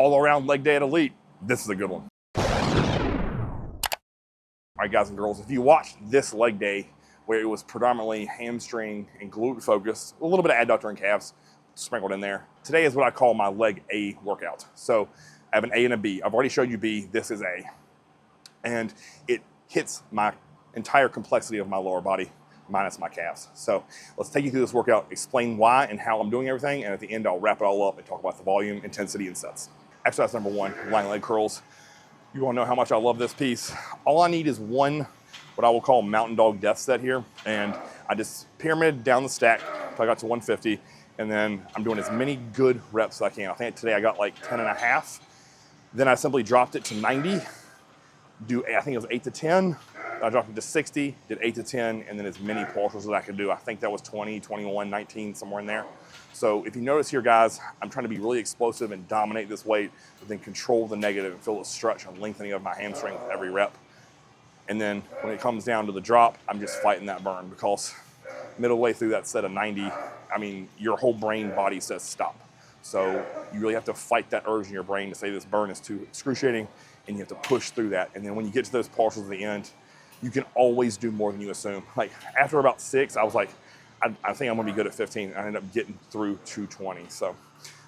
all around leg day at Elite, this is a good one. All right, guys and girls, if you watched this leg day where it was predominantly hamstring and glute focused, a little bit of adductor and calves sprinkled in there, today is what I call my leg A workout. So I have an A and a B. I've already showed you B, this is A. And it hits my entire complexity of my lower body minus my calves. So let's take you through this workout, explain why and how I'm doing everything, and at the end I'll wrap it all up and talk about the volume, intensity, and sets. Exercise number 1, lying leg curls. You wanna know how much I love this piece. All I need is one, what I will call mountain dog death set here, and I just pyramided down the stack until I got to 150, and then I'm doing as many good reps as I can. I think today I got like 10 and a half. Then I simply dropped it to 90, I think it was 8 to 10. I dropped it to 60, did 8 to 10, and then as many partials as I could do. I think that was 20, 21, 19, somewhere in there. So if you notice here, guys, I'm trying to be really explosive and dominate this weight, but then control the negative and feel the stretch and lengthening of my hamstring with every rep. And then when it comes down to the drop, I'm just fighting that burn, because middle way through that set of 90, I mean, your whole brain body says stop. So you really have to fight that urge in your brain to say this burn is too excruciating, and you have to push through that. And then when you get to those partials at the end, you can always do more than you assume. Like after about 6, I was like, I think I'm gonna be good at 15. I ended up getting through 220. So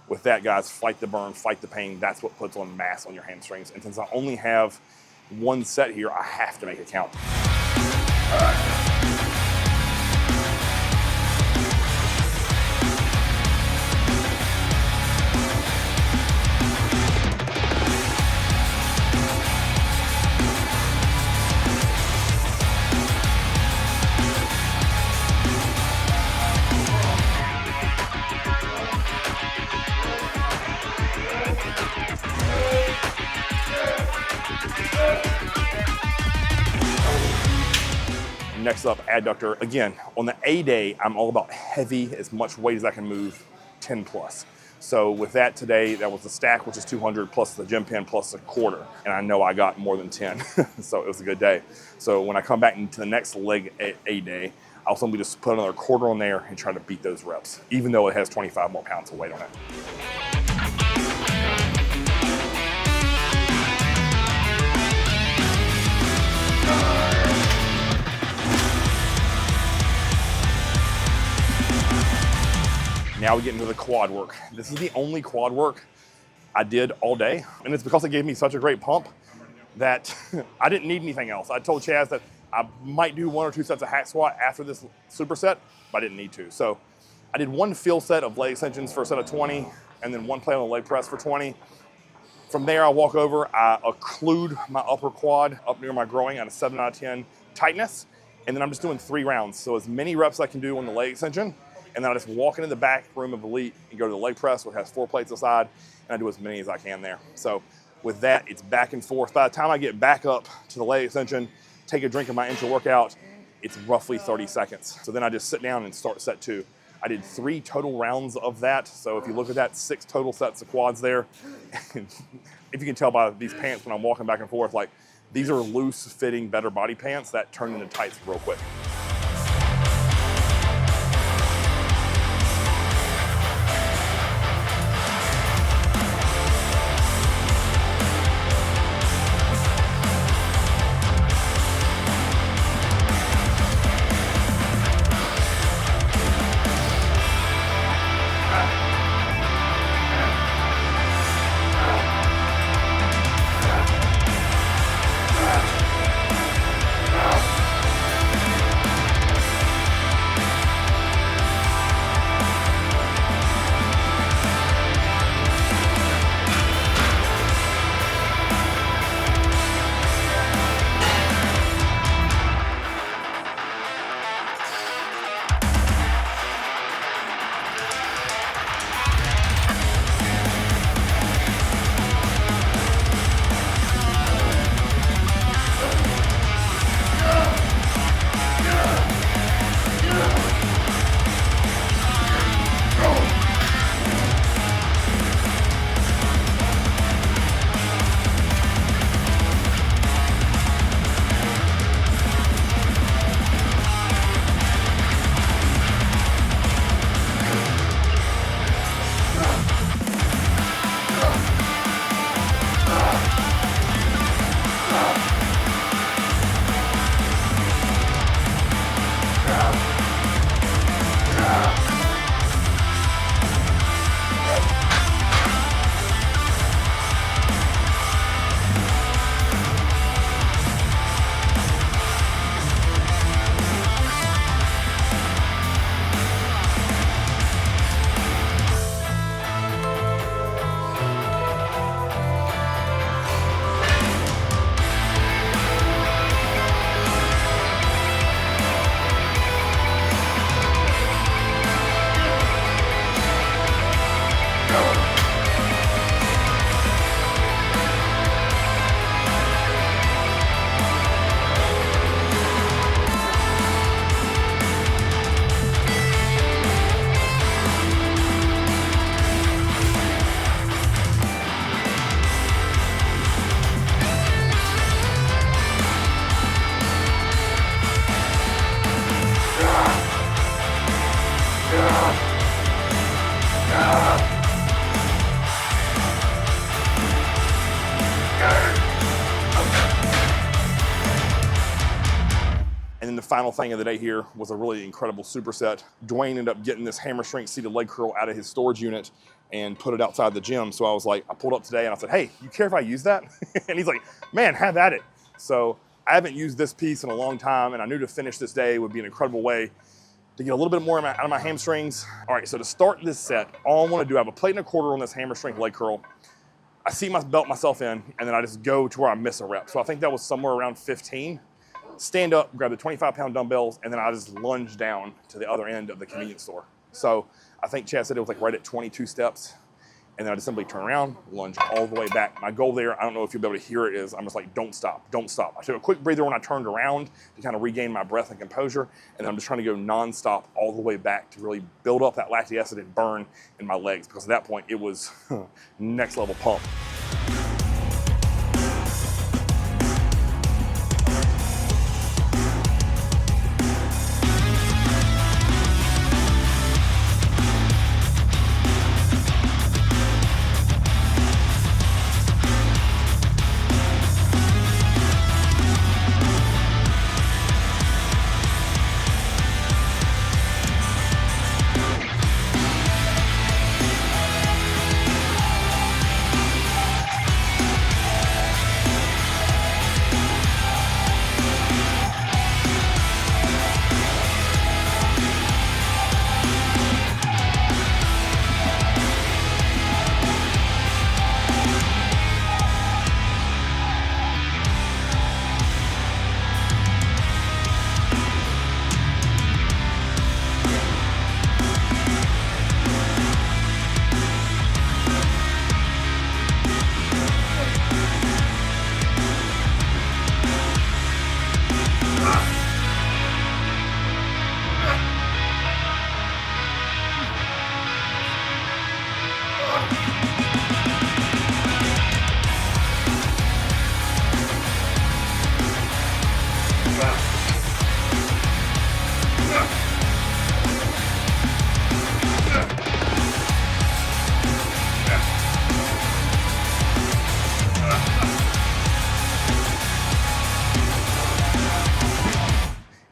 with that, guys, fight the burn, fight the pain. That's what puts on mass on your hamstrings. And since I only have one set here, I have to make it count. All right. Next up, adductor. Again, on the A day, I'm all about heavy, as much weight as I can move, 10 plus. So with that today, that was the stack, which is 200 plus the gym pin plus a quarter. And I know I got more than 10, so it was a good day. So when I come back into the next leg A day, I'll simply just put another quarter on there and try to beat those reps, even though it has 25 more pounds of weight on it. Now we get into the quad work. This is the only quad work I did all day, and it's because it gave me such a great pump that I didn't need anything else. I told Chaz that I might do 1 or 2 sets of hack squat after this superset, but I didn't need to. So I did 1 field set of leg extensions for a set of 20, and then 1 play on the leg press for 20. From there, I walk over, I occlude my upper quad up near my groin at a 7 out of 10 tightness, and then I'm just doing 3 rounds. So as many reps as I can do on the leg extension, and then I just walk into the back room of Elite and go to the leg press, which has 4 plates aside, and I do as many as I can there. So with that, it's back and forth. By the time I get back up to the leg extension, take a drink of my intra-workout, it's roughly 30 seconds. So then I just sit down and start set 2. I did 3 total rounds of that. So if you look at that, 6 total sets of quads there. If you can tell by these pants when I'm walking back and forth, like these are loose fitting, better body pants that turn into tights real quick. then the final thing of the day here was a really incredible superset. Dwayne ended up getting this hammer strength seated leg curl out of his storage unit and put it outside the gym. So I was like, I pulled up today and I said, hey, you care if I use that? And he's like, man, have at it. So I haven't used this piece in a long time, and I knew to finish this day would be an incredible way to get a little bit more out of my hamstrings. All right, so to start this set, all I want to do, I have a plate and a quarter on this hammer strength leg curl. I see my belt myself in, and then I just go to where I miss a rep. So I think that was somewhere around 15. Stand up, grab the 25-pound dumbbells, and then I just lunge down to the other end of the convenience store. So I think Chad said it was like right at 22 steps. And then I just simply turn around, lunge all the way back. My goal there, I don't know if you'll be able to hear it, is I'm just like, don't stop, don't stop. I took a quick breather when I turned around to kind of regain my breath and composure. And then I'm just trying to go nonstop all the way back to really build up that lactic acid and burn in my legs, because at that point it was next level pump.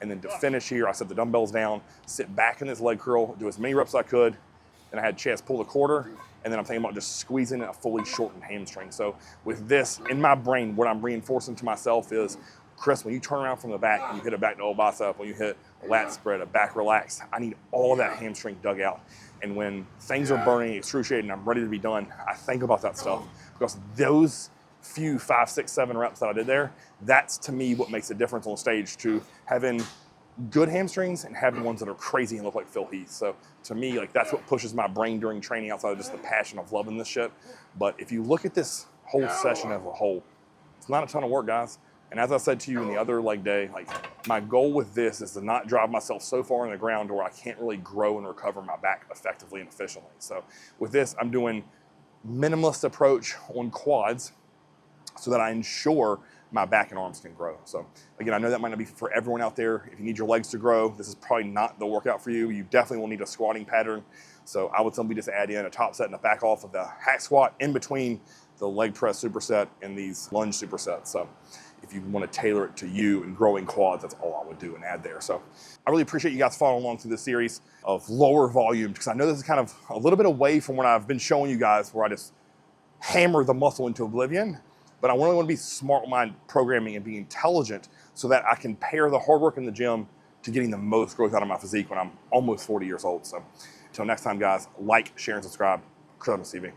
And then to finish here, I set the dumbbells down, sit back in this leg curl, do as many reps as I could. Then I had Chaz pull the quarter, and then I'm thinking about just squeezing a fully shortened hamstring. So with this, in my brain, what I'm reinforcing to myself is, Chris, when you turn around from the back and you hit a back double bicep, when you hit a lat spread, a back relaxed, I need all of that hamstring dug out. And when things are burning, excruciating, I'm ready to be done, I think about that stuff, because those few 5, 6, 7 reps that I did there, that's to me what makes a difference on the stage, to having good hamstrings and having ones that are crazy and look like Phil Heath. So to me, like, that's what pushes my brain during training, outside of just the passion of loving this shit. But if you look at this whole session as a whole, it's not a ton of work, guys. And as I said to you in the other leg day, like, my goal with this is to not drive myself so far in the ground to where I can't really grow and recover my back effectively and efficiently. So with this, I'm doing minimalist approach on quads so that I ensure my back and arms can grow. So again, I know that might not be for everyone out there. If you need your legs to grow, this is probably not the workout for you. You definitely will need a squatting pattern. So I would simply just add in a top set and a back off of the hack squat in between the leg press superset and these lunge supersets. So if you want to tailor it to you and growing quads, that's all I would do and add there. So I really appreciate you guys following along through this series of lower volume, because I know this is kind of a little bit away from what I've been showing you guys, where I just hammer the muscle into oblivion. But I really want to be smart with my programming and be intelligent, so that I can pair the hard work in the gym to getting the most growth out of my physique when I'm almost 40 years old. So until next time, guys, like, share, and subscribe. Chris TV.